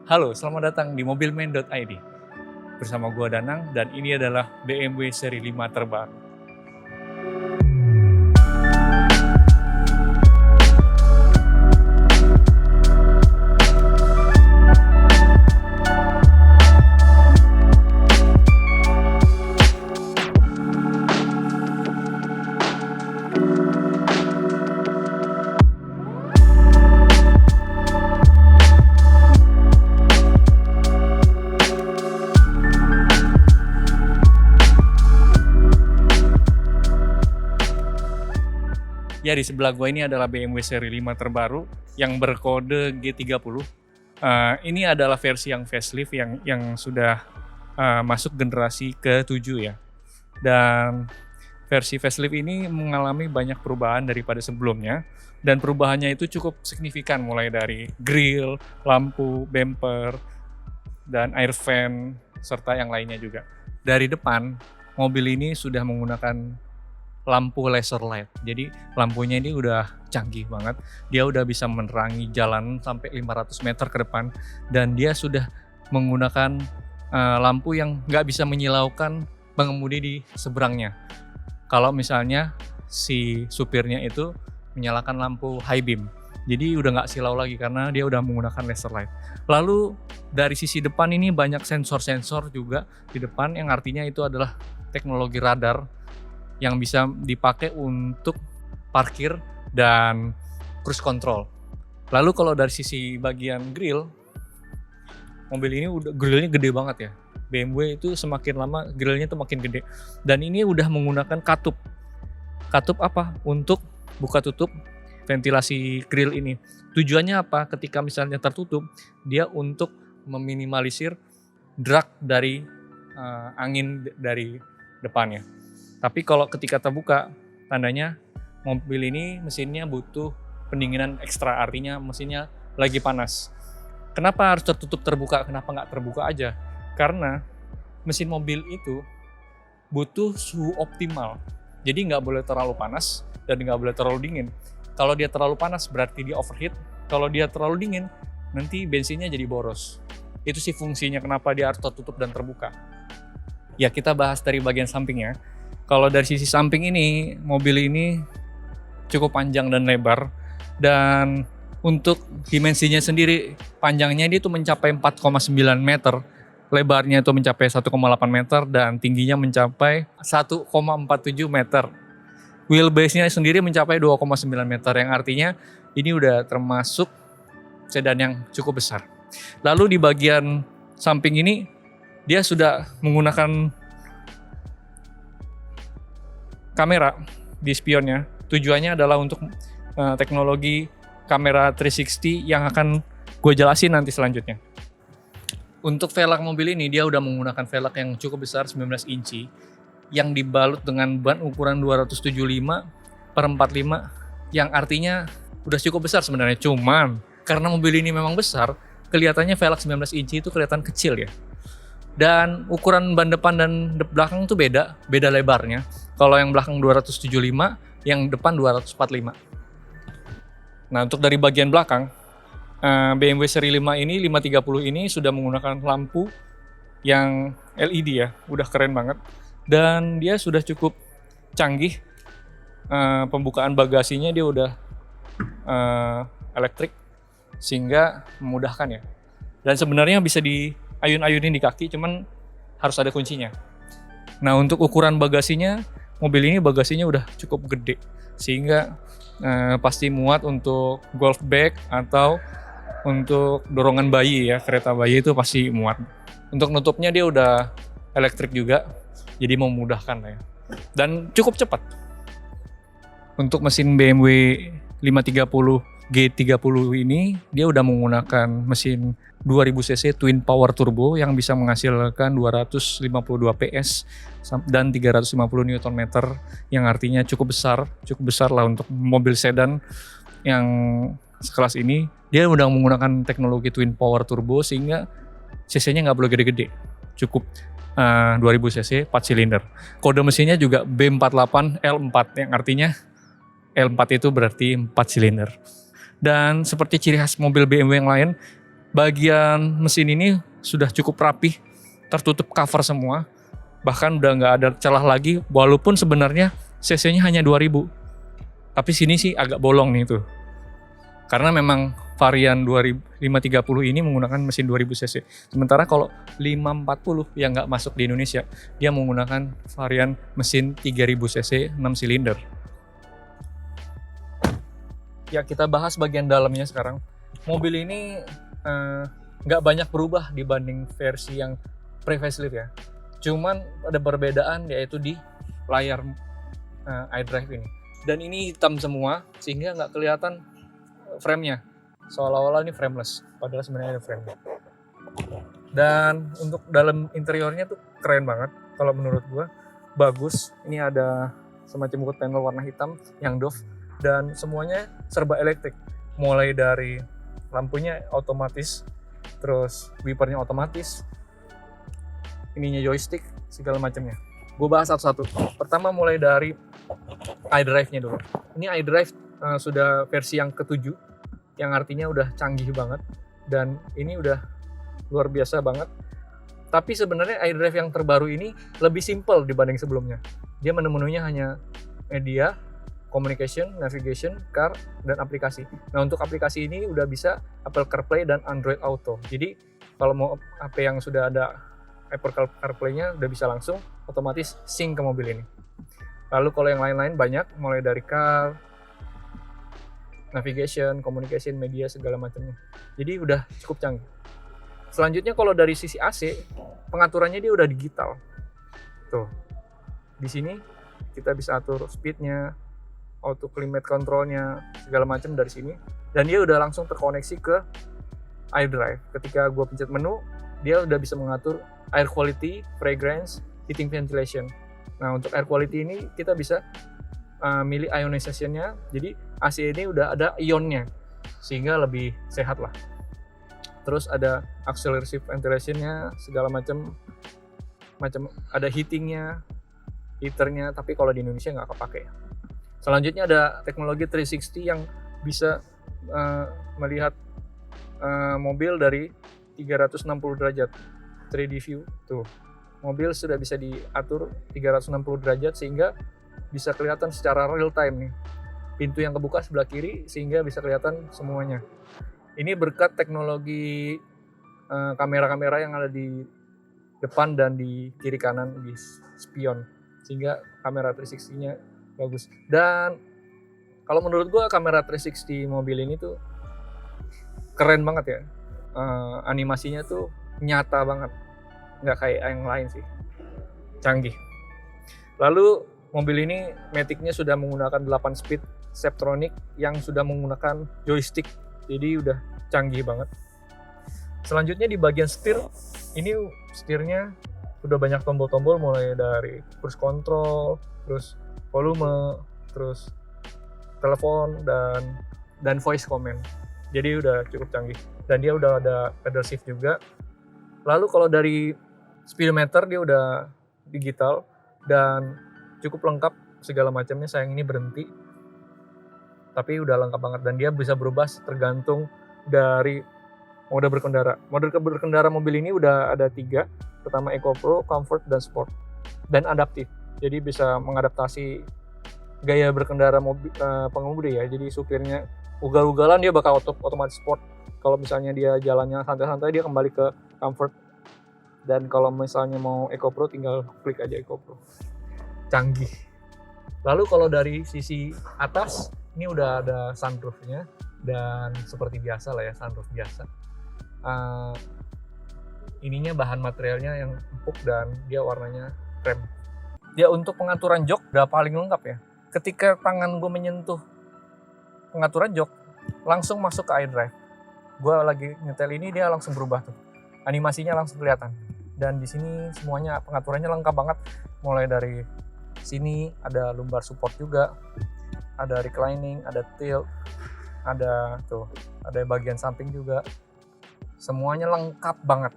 Halo, selamat datang di mobilman.id. Bersama gua Danang dan ini adalah BMW seri 5 terbaru. Ya, di sebelah gua ini adalah BMW seri 5 terbaru yang berkode G30. Ini adalah versi yang facelift yang sudah masuk generasi ke-7 ya. Dan versi facelift ini mengalami banyak perubahan daripada sebelumnya, dan perubahannya itu cukup signifikan, mulai dari grill, lampu, bumper, dan air vent, serta yang lainnya juga. Dari depan, mobil ini sudah menggunakan lampu laser light. Jadi lampunya ini udah canggih banget. Dia udah bisa menerangi jalan sampai 500 meter ke depan, dan dia sudah menggunakan lampu yang nggak bisa menyilaukan pengemudi di seberangnya. Kalau misalnya si supirnya itu menyalakan lampu high beam, jadi udah nggak silau lagi karena dia udah menggunakan laser light. Lalu dari sisi depan ini banyak sensor-sensor juga di depan, yang artinya itu adalah teknologi radar yang bisa dipakai untuk parkir dan cruise control. Lalu kalau dari sisi bagian grill, mobil ini udah grillnya gede banget ya. BMW itu semakin lama grillnya tuh makin gede. Dan ini udah menggunakan katup. Katup apa? Untuk buka tutup ventilasi grill ini. Tujuannya apa? Ketika misalnya tertutup, dia untuk meminimalisir drag dari angin dari depannya. Tapi kalau ketika terbuka, tandanya mobil ini mesinnya butuh pendinginan ekstra, artinya mesinnya lagi panas. Kenapa harus tertutup terbuka? Kenapa nggak terbuka aja? Karena mesin mobil itu butuh suhu optimal. Jadi nggak boleh terlalu panas dan nggak boleh terlalu dingin. Kalau dia terlalu panas berarti dia overheat. Kalau dia terlalu dingin, nanti bensinnya jadi boros. Itu sih fungsinya kenapa dia harus tertutup dan terbuka. Ya, kita bahas dari bagian sampingnya. Kalau dari sisi samping ini, mobil ini cukup panjang dan lebar, dan untuk dimensinya sendiri, panjangnya dia itu mencapai 4,9 meter, lebarnya itu mencapai 1,8 meter, dan tingginya mencapai 1,47 meter. Wheelbase-nya sendiri mencapai 2,9 meter, yang artinya ini udah termasuk sedan yang cukup besar. Lalu di bagian samping ini, dia sudah menggunakan kamera di spionnya. Tujuannya adalah untuk teknologi kamera 360 yang akan gue jelasin nanti selanjutnya. Untuk velg mobil ini dia udah menggunakan velg yang cukup besar, 19 inci, yang dibalut dengan ban ukuran 275/45, yang artinya udah cukup besar sebenarnya. Cuman karena mobil ini memang besar, kelihatannya velg 19 inci itu kelihatan kecil ya. Dan ukuran ban depan dan belakang tuh beda lebarnya. Kalau yang belakang 275, yang depan 245. Nah, untuk dari bagian belakang, BMW seri 5 ini, 530 ini sudah menggunakan lampu yang LED ya, udah keren banget. Dan dia sudah cukup canggih. Pembukaan bagasinya dia udah elektrik, sehingga memudahkan ya. Dan sebenarnya bisa diayun-ayunin di kaki, cuman harus ada kuncinya. Nah, untuk ukuran bagasinya, mobil ini bagasinya udah cukup gede, sehingga pasti muat untuk golf bag atau untuk dorongan bayi ya, kereta bayi itu pasti muat. Untuk nutupnya dia udah elektrik juga, jadi memudahkan ya. Dan cukup cepat. Untuk mesin BMW 530 G30 ini, dia udah menggunakan mesin 2000 cc twin power turbo yang bisa menghasilkan 252 PS dan 350 Nm, yang artinya cukup besar lah untuk mobil sedan yang sekelas ini. Dia udah menggunakan teknologi twin power turbo sehingga cc-nya nggak perlu gede-gede, cukup 2000 cc 4 silinder. Kode mesinnya juga B48 L4, yang artinya L4 itu berarti 4 silinder. Dan seperti ciri khas mobil BMW yang lain, Bagian mesin ini sudah cukup rapih, tertutup cover semua, bahkan udah nggak ada celah lagi, walaupun sebenarnya cc-nya hanya 2000. Tapi sini sih agak bolong nih tuh. Karena memang varian 530 ini menggunakan mesin 2000 cc. Sementara kalau 540 yang nggak masuk di Indonesia, dia menggunakan varian mesin 3000 cc 6 silinder. Ya, kita bahas bagian dalamnya sekarang. Mobil ini nggak banyak berubah dibanding versi yang pre-facelift ya. Cuman ada perbedaan yaitu di layar iDrive ini. Dan ini hitam semua sehingga nggak kelihatan frame-nya. Seolah-olah ini frameless, padahal sebenarnya ada frame. Dan untuk dalam interiornya tuh keren banget. Kalau menurut gua bagus. Ini ada semacam wood panel warna hitam yang doff dan semuanya serba elektrik. Mulai dari lampunya otomatis, terus wipernya otomatis, ininya joystick, segala macamnya. Gue bahas satu-satu. Pertama mulai dari iDrive-nya dulu. Ini iDrive sudah versi yang ke-7, yang artinya udah canggih banget. Dan ini udah luar biasa banget. Tapi sebenarnya iDrive yang terbaru ini lebih simple dibanding sebelumnya. Dia menu-menunya hanya media, communication, navigation, car, dan aplikasi. Nah, untuk aplikasi ini udah bisa Apple CarPlay dan Android Auto. Jadi kalau mau HP yang sudah ada Apple CarPlay-nya udah bisa langsung otomatis sync ke mobil ini. Lalu kalau yang lain-lain banyak, mulai dari car, navigation, communication, media, segala macamnya. Jadi udah cukup canggih. Selanjutnya kalau dari sisi AC, pengaturannya dia udah digital. Tuh, di sini kita bisa atur speednya, auto climate controlnya, segala macam dari sini. Dan dia udah langsung terkoneksi ke iDrive. Ketika gue pencet menu, dia udah bisa mengatur air quality, fragrance, heating ventilation. Nah, untuk air quality ini kita bisa milih ionization-nya. Jadi AC ini udah ada ionnya, sehingga lebih sehat lah. Terus ada auxiliary ventilation-nya, segala macam ada heating-nya, heater-nya, tapi kalau di Indonesia nggak kepake. Selanjutnya ada teknologi 360 yang bisa melihat mobil dari 360 derajat 3D view. Tuh, mobil sudah bisa diatur 360 derajat sehingga bisa kelihatan secara real time nih. Pintu yang kebuka sebelah kiri sehingga bisa kelihatan semuanya. Ini berkat teknologi kamera-kamera yang ada di depan dan di kiri kanan di spion, sehingga kamera 360-nya bagus. Dan kalau menurut gua kamera 360 mobil ini tuh keren banget ya. Animasinya tuh nyata banget, nggak kayak yang lain sih, canggih. Lalu mobil ini Matic-nya sudah menggunakan 8 speed Steptronic yang sudah menggunakan joystick, jadi udah canggih banget. Selanjutnya di bagian setir, ini setirnya udah banyak tombol-tombol mulai dari cruise control, terus volume, terus telepon dan voice command. Jadi udah cukup canggih. Dan dia udah ada pedal shift juga. Lalu kalau dari speedometer dia udah digital dan cukup lengkap segala macamnya. Sayang ini berhenti. Tapi udah lengkap banget dan dia bisa berubah tergantung dari mode berkendara. Mode berkendara mobil ini udah ada 3. Pertama Eco Pro, Comfort, dan Sport. Dan adaptif. Jadi bisa mengadaptasi gaya berkendara mobil pengemudi ya. Jadi supirnya ugal-ugalan dia bakal otomatis sport. Kalau misalnya dia jalannya santai-santai dia kembali ke comfort. Dan kalau misalnya mau Eco Pro tinggal klik aja Eco Pro. Canggih. Lalu kalau dari sisi atas ini udah ada sunroof-nya dan seperti biasa lah ya, sunroof biasa. Ininya bahan materialnya yang empuk dan dia warnanya krem. Dia untuk pengaturan jok udah paling lengkap ya. Ketika tangan gue menyentuh pengaturan jok, langsung masuk ke iDrive. Gue lagi nyetel ini dia langsung berubah tuh. Animasinya langsung kelihatan. Dan di sini semuanya pengaturannya lengkap banget. Mulai dari sini ada lumbar support juga, ada reclining, ada tilt, ada bagian samping juga. Semuanya lengkap banget.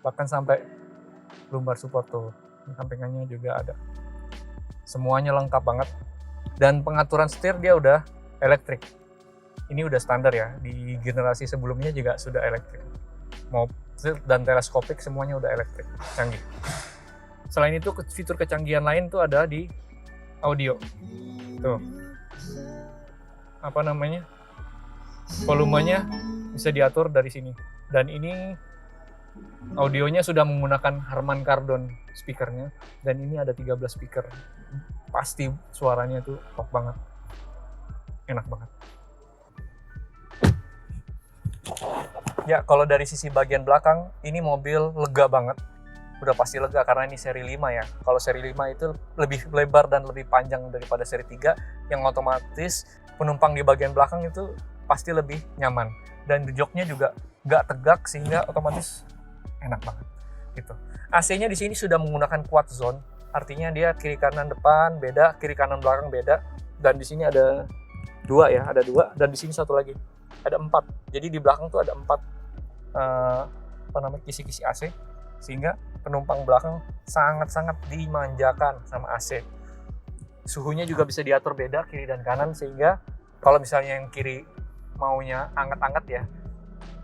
Bahkan sampai lumbar support tuh. Sampingannya juga ada. Semuanya lengkap banget. Dan pengaturan setir dia udah elektrik. ini udah standar ya, di generasi sebelumnya juga sudah elektrik. Mau dan teleskopik semuanya udah elektrik, canggih. Selain itu fitur kecanggihan lain tuh ada di audio. Tuh. Apa namanya? Volumenya bisa diatur dari sini. Dan ini audionya sudah menggunakan Harman Kardon speakernya, dan ini ada 13 speaker. Pasti suaranya tuh top banget. Enak banget. Ya, kalau dari sisi bagian belakang, ini mobil lega banget. Udah pasti lega karena ini seri 5 ya. Kalau seri 5 itu lebih lebar dan lebih panjang daripada seri 3, yang otomatis penumpang di bagian belakang itu pasti lebih nyaman. Dan joknya juga nggak tegak sehingga otomatis enak banget. Gitu. AC-nya di sini sudah menggunakan quad zone, artinya dia kiri kanan depan beda, kiri kanan belakang beda. Dan di sini ada 2 ya, ada 2, dan di sini satu lagi. Ada 4. Jadi di belakang tuh ada 4 kisi-kisi AC, sehingga penumpang belakang sangat-sangat dimanjakan sama AC. Suhunya juga bisa diatur beda kiri dan kanan, sehingga kalau misalnya yang kiri maunya anget-anget ya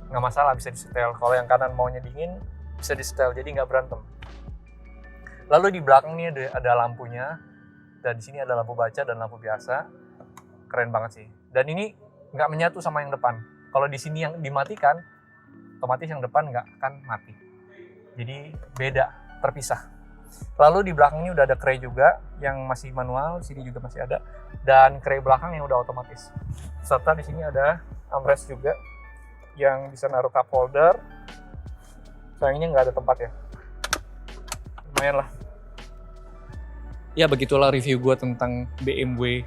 nggak masalah, bisa disetel. Kalau yang kanan maunya dingin bisa disetel, jadi nggak berantem. Lalu di belakang nih ada lampunya, dan di sini ada lampu baca dan lampu biasa. Keren banget sih. Dan ini nggak menyatu sama yang depan. Kalau di sini yang dimatikan, otomatis yang depan nggak akan mati. Jadi beda, terpisah. Lalu di belakang ini udah ada kray juga yang masih manual, sini juga masih ada, dan kray belakang yang udah otomatis. Serta di sini ada armrest juga yang bisa naruh cup holder. Sayangnya nggak ada tempat ya. Lumayan lah. Ya begitulah review gue tentang BMW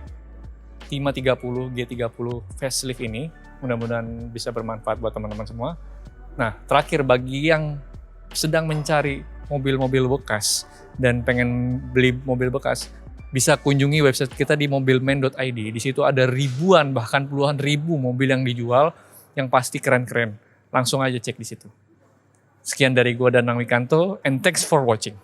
530 G30 facelift ini. Mudah-mudahan bisa bermanfaat buat teman-teman semua. Nah, terakhir bagi yang sedang mencari mobil-mobil bekas dan pengen beli mobil bekas, bisa kunjungi website kita di mobilman.id. Di situ ada ribuan, bahkan puluhan ribu mobil yang dijual, yang pasti keren-keren. Langsung aja cek di situ. Sekian dari gue Danang Wikanto, and thanks for watching.